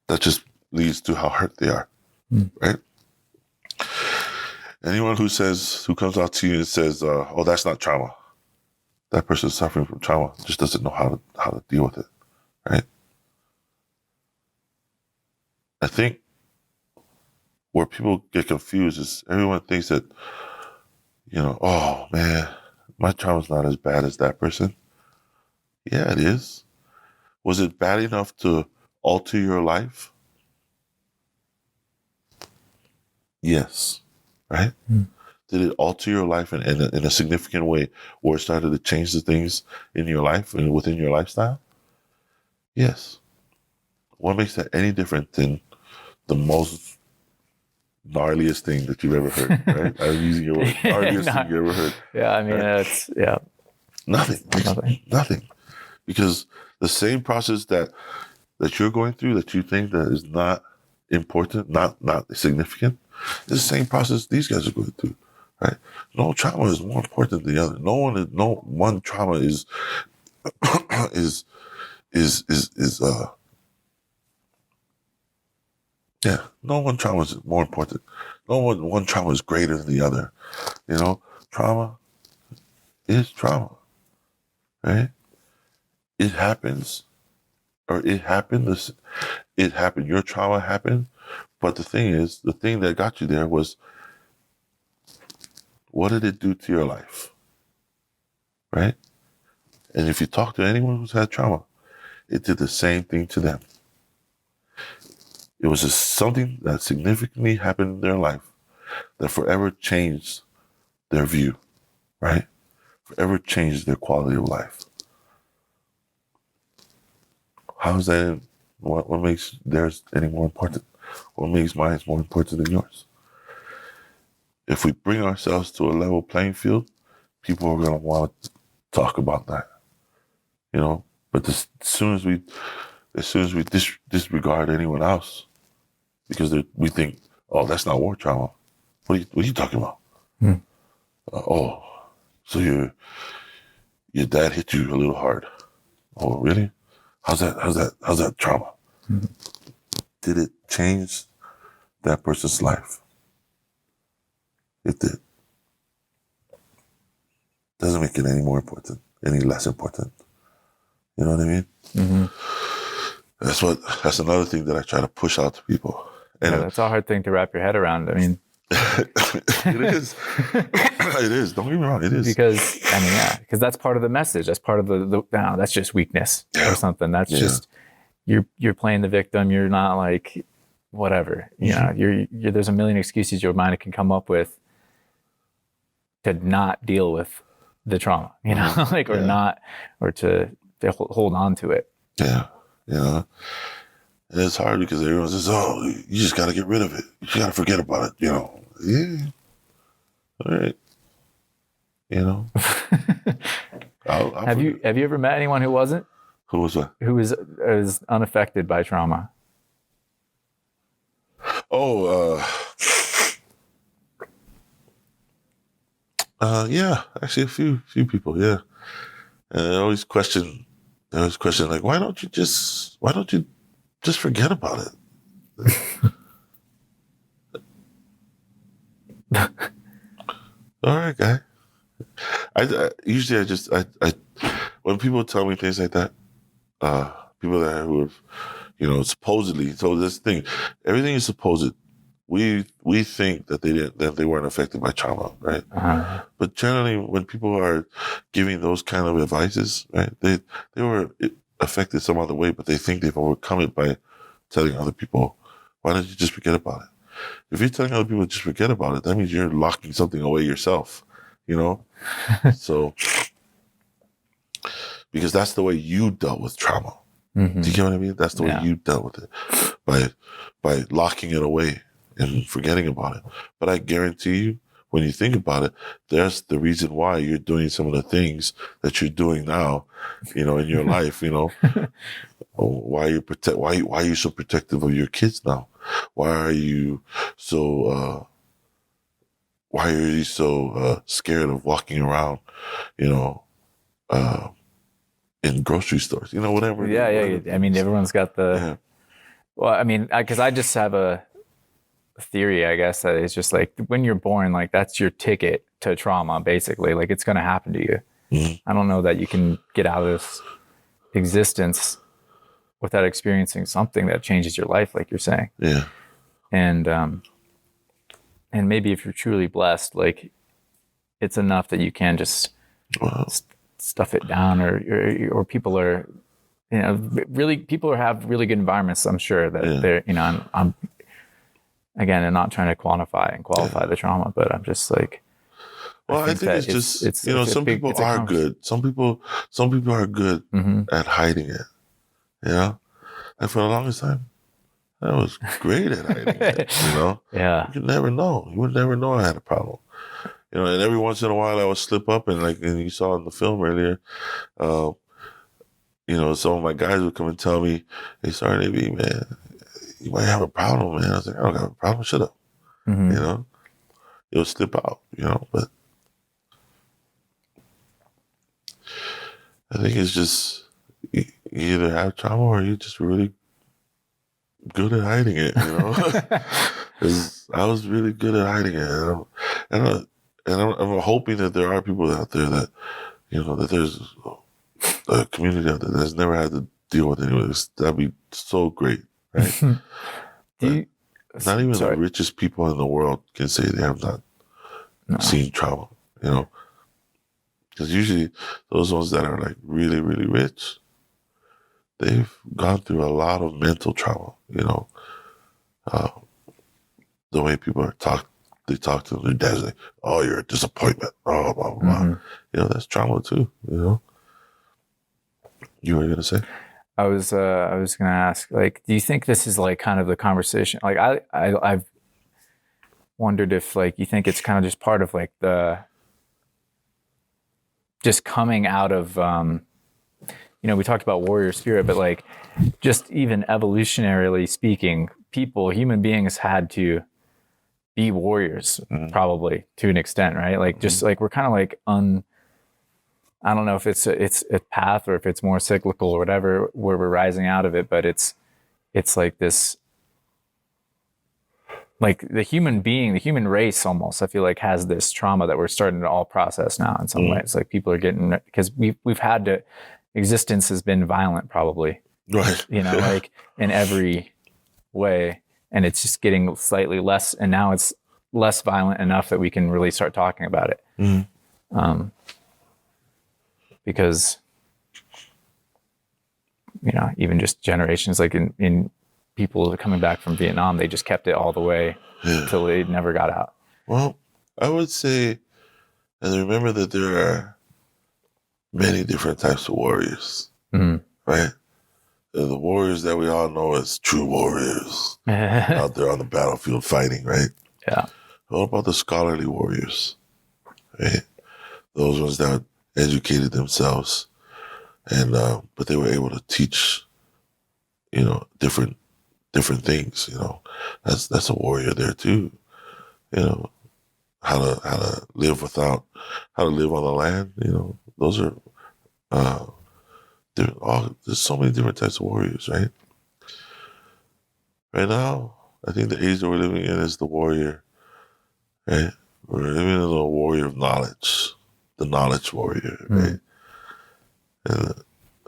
That just leads to how hurt they are, right? Anyone who comes out to you and says, oh, that's not trauma. that person suffering from trauma just doesn't know how to deal with it, right? I think where people get confused is everyone thinks that, oh man, my trauma's not as bad as that person. Yeah, it is. Was it bad enough to alter your life? Yes, right? Did it alter your life in a significant way, or it started to change the things in your life and within your lifestyle? Yes. What makes that any different than the most gnarliest thing that you've ever heard, right? I'm using your word. Gnarliest thing you ever heard. Yeah, I mean, right? it's, yeah. Nothing. Because the same process that you're going through that you think that is not important, not significant, is the same process these guys are going through, right? No trauma is more important than the other. No one trauma is no one trauma is more important. No one trauma is greater than the other. Trauma is trauma, right? It happens, or it happened. It happened. Your trauma happened, but the thing that got you there was, what did it do to your life, right? And if you talk to anyone who's had trauma, it did the same thing to them. It was just something that significantly happened in their life that forever changed their view, right? Forever changed their quality of life. How is that? What makes theirs any more important? What makes mine more important than yours? If we bring ourselves to a level playing field, people are going to want to talk about that, But as soon as we disregard anyone else, because we think, oh, that's not war trauma. What are you talking about? So your dad hit you a little hard. Oh, really? How's that trauma? Did it change that person's life? It did. Doesn't make it any more important, any less important. You know what I mean? Mm-hmm. That's another thing that I try to push out to people. And that's a hard thing to wrap your head around. I mean, it is. It is. Don't get me wrong. It is. Because that's part of the message. That's part of the that's just weakness or something. That's just, you're playing the victim. You're not like, whatever, you're there's a million excuses your mind can come up with to not deal with the trauma, or to hold on to it. Yeah. And it's hard because everyone says, oh, you just got to get rid of it. You got to forget about it, Yeah. All right. Have you ever met anyone who wasn't? Who was what? Who was unaffected by trauma? Yeah, actually a few people, yeah. And I always question like, why don't you just forget about it? All right, guy. I usually when people tell me things like that, people who have, supposedly, so this thing, everything is supposed. We think that they weren't affected by trauma, right? Uh-huh. But generally, when people are giving those kind of advices, right, they were affected some other way, but they think they've overcome it by telling other people, why don't you just forget about it? If you're telling other people to just forget about it, that means you're locking something away yourself, So, because that's the way you dealt with trauma. Mm-hmm. Do you get what I mean? That's the way you dealt with it, by locking it away and forgetting about it. But I guarantee you, when you think about it, there's the reason why you're doing some of the things that you're doing now, in your life, why are you so protective of your kids now? Why are you so scared of walking around, in grocery stores, whatever. Yeah. I mean, everyone's got the, well, I mean, because I just have a theory, I guess, that it's just like when you're born, like that's your ticket to trauma, basically. Like it's going to happen to you. I don't know that you can get out of this existence without experiencing something that changes your life, like you're saying. Yeah. And maybe if you're truly blessed, like it's enough that you can just Well, stuff it down, or people are, you know, really, people have really good environments. I'm sure that Yeah. they're, you know, I'm again, I'm not trying to quantify and qualify the trauma, but I'm just like, well, I think that it's just, it's you know, a some big, people it's a are conversation. good. Some people are good at hiding it. You know, and for the longest time, I was great at hiding it. You know, Yeah. you could never know. You would never know I had a problem. You know, and every once in a while I would slip up, and like, and you saw in the film earlier, you know, some of my guys would come and tell me, "Hey, sorry, AB, man, you might have a problem, man." I was like, "I don't have a problem. Shut up." You know, it'll slip out. You know, but I think it's just you either have trauma or you're just really good at hiding it. You know, 'cause I was really good at hiding it, I'm hoping that there are people out there that, you know, that there's a community out there that's never had to deal with any of this. That'd be so great, right? Not even the richest people in the world can say they have not seen trauma, you know? Because usually those ones that are like really, really rich, they've gone through a lot of mental trauma, you know? The way people they talk to their dads like, "Oh, you're a disappointment." Oh, blah, blah, blah. You know, that's trauma too, you know? You were going to say? I was going to ask, like, do you think this is like kind of the conversation? Like, I've wondered if, like, you think it's kind of just part of like just coming out of, you know, we talked about warrior spirit, but like, just even evolutionarily speaking, human beings had to be warriors, probably to an extent, right? Like, just like we're kind of like I don't know if it's a path or if it's more cyclical or whatever, where we're rising out of it, but it's like this, like the human race almost, I feel like, has this trauma that we're starting to all process now in some ways. Like, people are getting, because we've had to, existence has been violent probably, Right. you know, like in every way, and it's just getting slightly less, and now it's less violent enough that we can really start talking about it. Because, you know, even just generations, like in people coming back from Vietnam, they just kept it all the way until they never got out. Well, I would say, and remember that there are many different types of warriors, right? The warriors that we all know as true warriors out there on the battlefield fighting, right? Yeah. What about the scholarly warriors, right? Those ones that educated themselves, and but they were able to teach, you know, different things. You know, that's a warrior there too. You know, how to live how to live on the land. You know, those are there's so many different types of warriors, right? Right now, I think the age that we're living in is the warrior, right? We're living in a warrior of knowledge, the knowledge warrior, right? And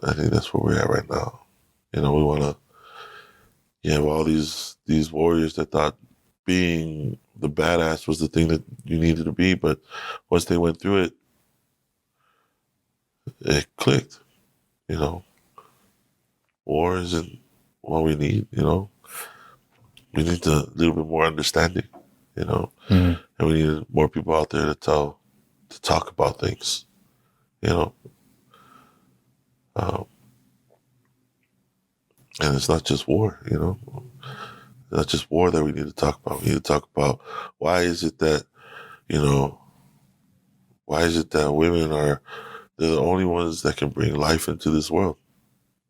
I think that's where we're at right now. You know, we want to, you have all these warriors that thought being the badass was the thing that you needed to be, but once they went through it, it clicked. You know, war isn't what we need. You know, we need a little bit more understanding. You know, and we need more people out there to talk about things. You know, and it's not just war. You know, it's not just war that we need to talk about. We need to talk about why is it that, you know, why is it that women they're the only ones that can bring life into this world,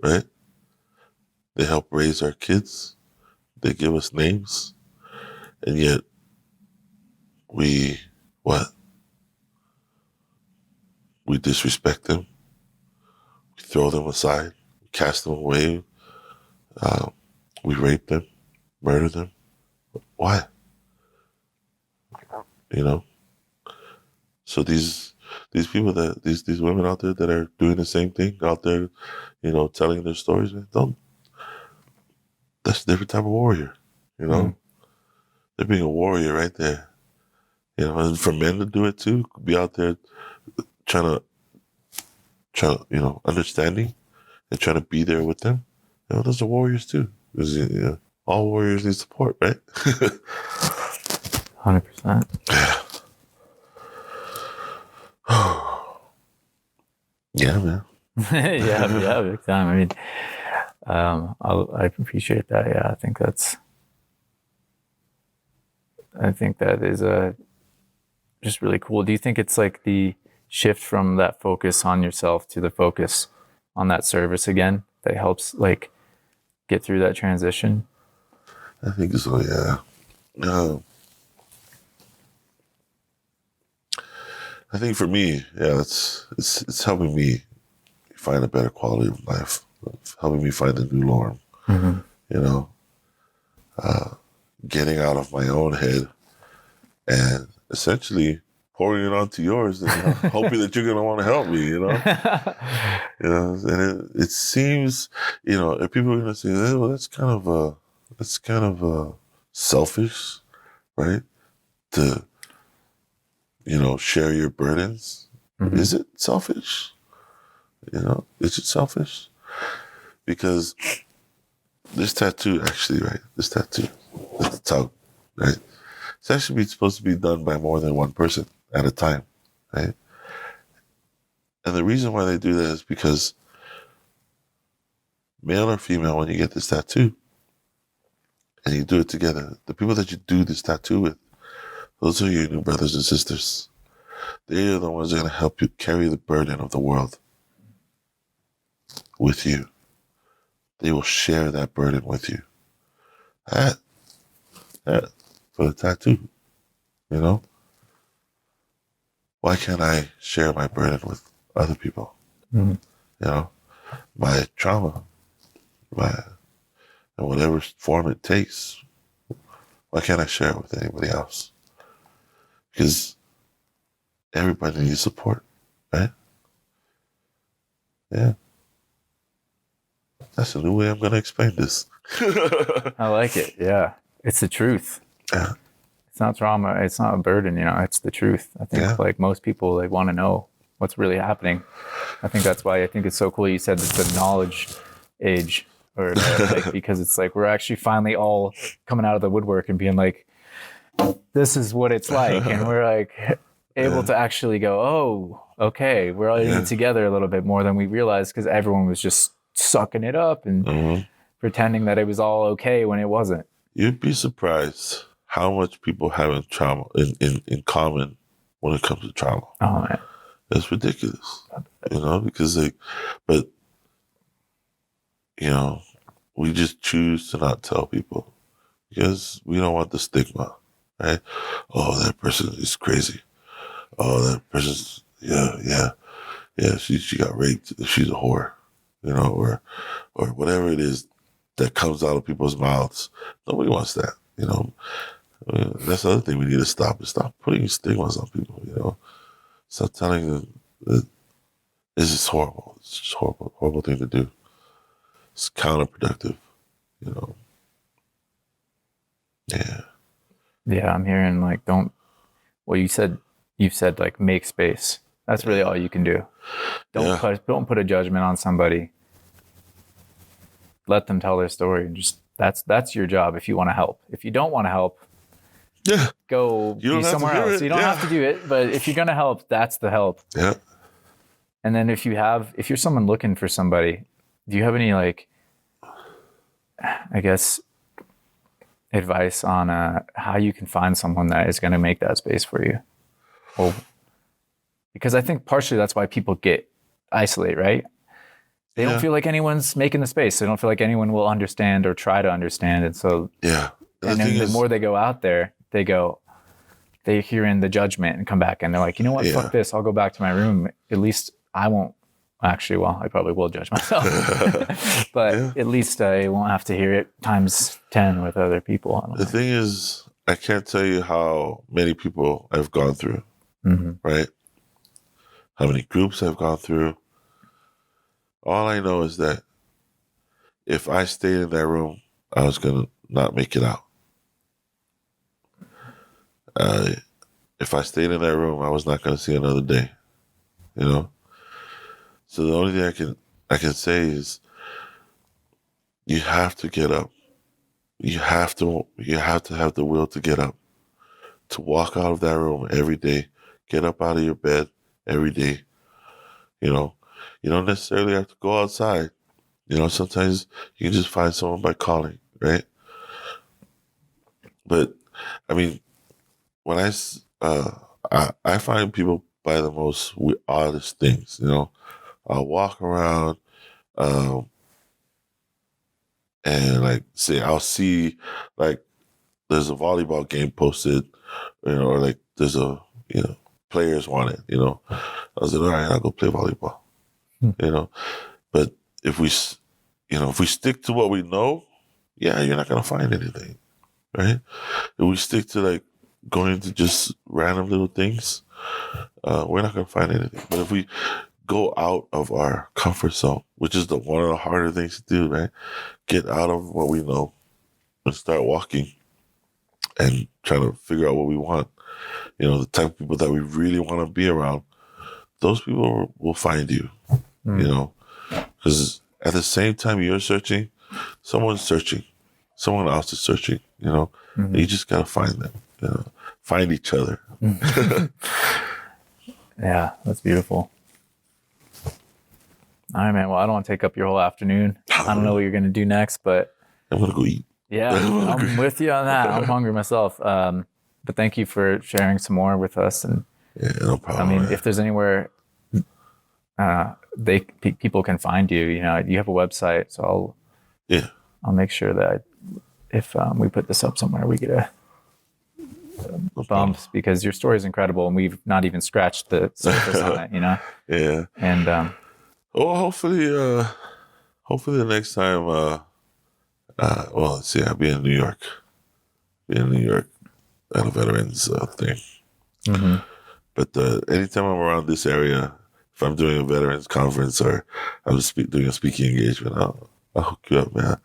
right? They help raise our kids. They give us names. And yet we disrespect them. We throw them aside. We cast them away. We rape them, murder them. Why? You know? So these these people that these women out there that are doing the same thing out there, telling their stories, man, that's a different type of warrior, They're being a warrior right there. And for men to do it too, be out there trying to, understanding and trying to be there with them. Those are warriors too. Because, all warriors need support, right? 100%. Yeah, man. yeah, big time. I mean, I appreciate that. Yeah, I think that is just really cool. Do you think it's like the shift from that focus on yourself to the focus on that service again that helps like get through that transition? I think so. Yeah. I think for me, yeah, it's helping me find a better quality of life, helping me find a new norm. Mm-hmm. Getting out of my own head and essentially pouring it onto yours and hoping that you're going to want to help me, and it seems, if people are going to say, well, that's kind of selfish, right? To, share your burdens. Mm-hmm. Is it selfish? Is it selfish? Because this tattoo, actually, right? This tattoo, the tongue, right? It's actually supposed to be done by more than one person at a time, right? And the reason why they do that is because male or female, when you get this tattoo and you do it together, the people that you do this tattoo with, those are your new brothers and sisters. They are the ones that are going to help you carry the burden of the world with you. They will share that burden with you. That for the tattoo, Why can't I share my burden with other people? Mm-hmm. My trauma, in whatever form it takes. Why can't I share it with anybody else? Because everybody needs support, right? Yeah. That's a new way I'm going to explain this. I like it. Yeah. It's the truth. Yeah. It's not trauma. It's not a burden, it's the truth. I think like most people want to know what's really happening. I think that's why I think it's so cool you said it's the knowledge age, or because it's like we're actually finally all coming out of the woodwork and being like, this is what it's like. And we're like able to actually go, oh, okay, we're all in it together a little bit more than we realized, because everyone was just sucking it up and pretending that it was all okay when it wasn't. You'd be surprised how much people have in trauma in common when it comes to trauma. Oh man, it's ridiculous. Because we just choose to not tell people because we don't want the stigma, right? Oh, that person is crazy. Oh, that person's she got raped. She's a whore, or whatever it is that comes out of people's mouths. Nobody wants that, That's the other thing we need to stop is stop putting stigmas on people, Stop telling them that this is horrible. It's just horrible thing to do. It's counterproductive, Yeah. Yeah, I'm hearing you've said like make space. That's really all you can do. Don't put a judgment on somebody. Let them tell their story, and just that's your job if you want to help. If you don't want to help, go be somewhere else. You don't have to do it, but if you're gonna help, that's the help. Yeah. And then if you're someone looking for somebody, do you have any advice on how you can find someone that is gonna make that space for you? Well, because I think partially that's why people get isolated, right? They don't feel like anyone's making the space. They don't feel like anyone will understand or try to understand. And so, and then the more they go out there, they hear in the judgment and come back and they're like, you know what, fuck this. I'll go back to my room. At least I won't actually, I probably will judge myself, but at least I won't have to hear it times 10 with other people. The thing is, I can't tell you how many people I've gone through, right? how many groups I've gone through. All I know is that if I stayed in that room, I was going to not make it out. If I stayed in that room, I was not going to see another day, you know? So the only thing I can say is you have to get up. You have to have the will to get up, to walk out of that room every day, get up out of your bed every day. You know, you don't necessarily have to go outside. You know, sometimes you can just find someone by calling, right? But I mean, when I find people by the most oddest things. You know, I'll walk around, and like say I'll see like there's a volleyball game posted, you know, or like there's a players want it. You know, I was like, all right, I'll go play volleyball. You know, but if we stick to what we know, yeah, you're not gonna find anything, right? If we stick to like going to just random little things, we're not gonna find anything. But if we go out of our comfort zone, which is one of the harder things to do, right? Get out of what we know and start walking and trying to figure out what we want. You know, the type of people that we really want to be around, those people will find you, you know, because at the same time you're searching, someone's searching, someone else is searching, you know, you just got to find them, you know, find each other. Yeah, that's beautiful. All right, man. Well, I don't want to take up your whole afternoon. I don't know what you're going to do next, but I'm going to go eat. Yeah, I'm with you on that. I'm hungry myself. But thank you for sharing some more with us. And yeah, no problem. I mean, if there's anywhere people can find you, you know, you have a website, so I'll make sure that if we put this up somewhere, we get a bumps, because your story is incredible and we've not even scratched the surface on it, you know? Yeah. And well, hopefully the next time, well, let's see, I'll be in New York. Be in New York at a veterans thing. But anytime I'm around this area, if I'm doing a veterans conference or I'm doing a speaking engagement, I'll hook you up, man.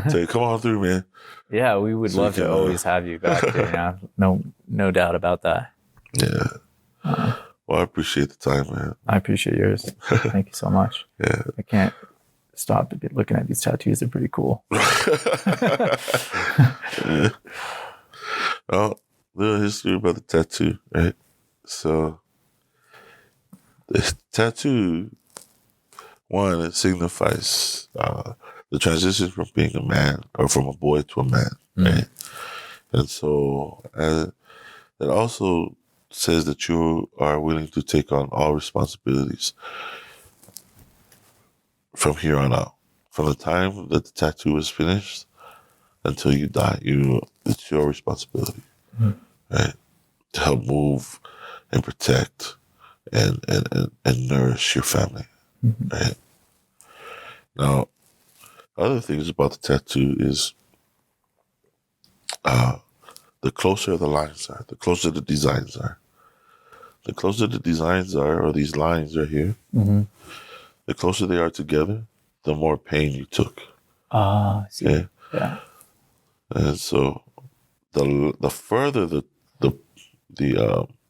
Tell you, come on through, man. Yeah, we would love to always have you back there. No doubt about that. Yeah. Well, I appreciate the time, man. I appreciate yours. Thank you so much. Yeah. I can't stop looking at these tattoos. They're pretty cool. Yeah. Well, little history about the tattoo, right? So, the tattoo, one, it signifies the transition from being a man or from a boy to a man, right? And so, it also says that you are willing to take on all responsibilities from here on out. From the time that the tattoo is finished until you die, it's your responsibility, right? To help move and protect and nourish your family, right? Now, other things about the tattoo is the closer the lines are, the closer the designs are. The closer the designs are, or these lines right here, the closer they are together, the more pain you took. Ah, I see. Yeah. And so the further the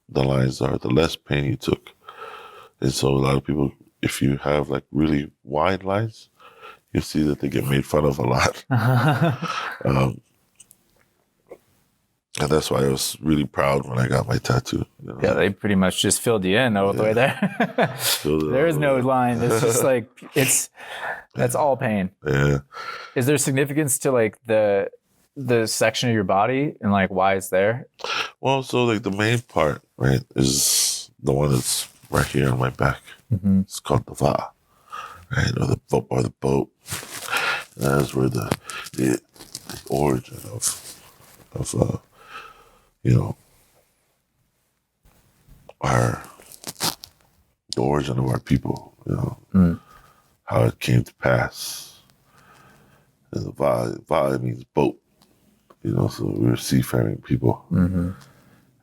lines are, the less pain you took. And so a lot of people, if you have like really wide lines, you see that they get made fun of a lot. And that's why I was really proud when I got my tattoo. You know? Yeah, they pretty much just filled you in all the way there. There is no line. It's just like, that's all pain. Yeah. Is there significance to like the section of your body and like why it's there? Well, so like the main part, right, is the one that's right here on my back. It's called the va, right, or the boat. And that's where the origin of the origin of our people, how it came to pass. And the va means boat, so we were seafaring people. And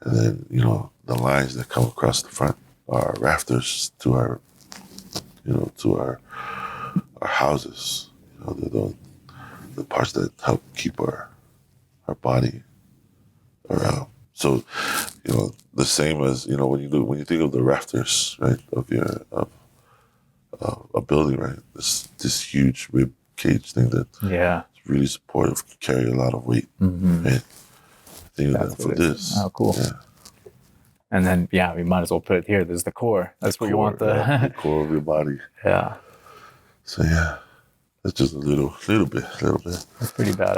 then, the lines that come across the front, our rafters to our, to our houses. They're the parts that help keep our body around. So, the same as when you think of the rafters, right, of a building, right, this huge rib cage thing that is really supportive, can carry a lot of weight. Right? Think of that for this. Oh, cool. Yeah. And then, we might as well put it here. There's the core. That's where you want the core of your body. Yeah. So, yeah, that's just a little bit. That's pretty bad.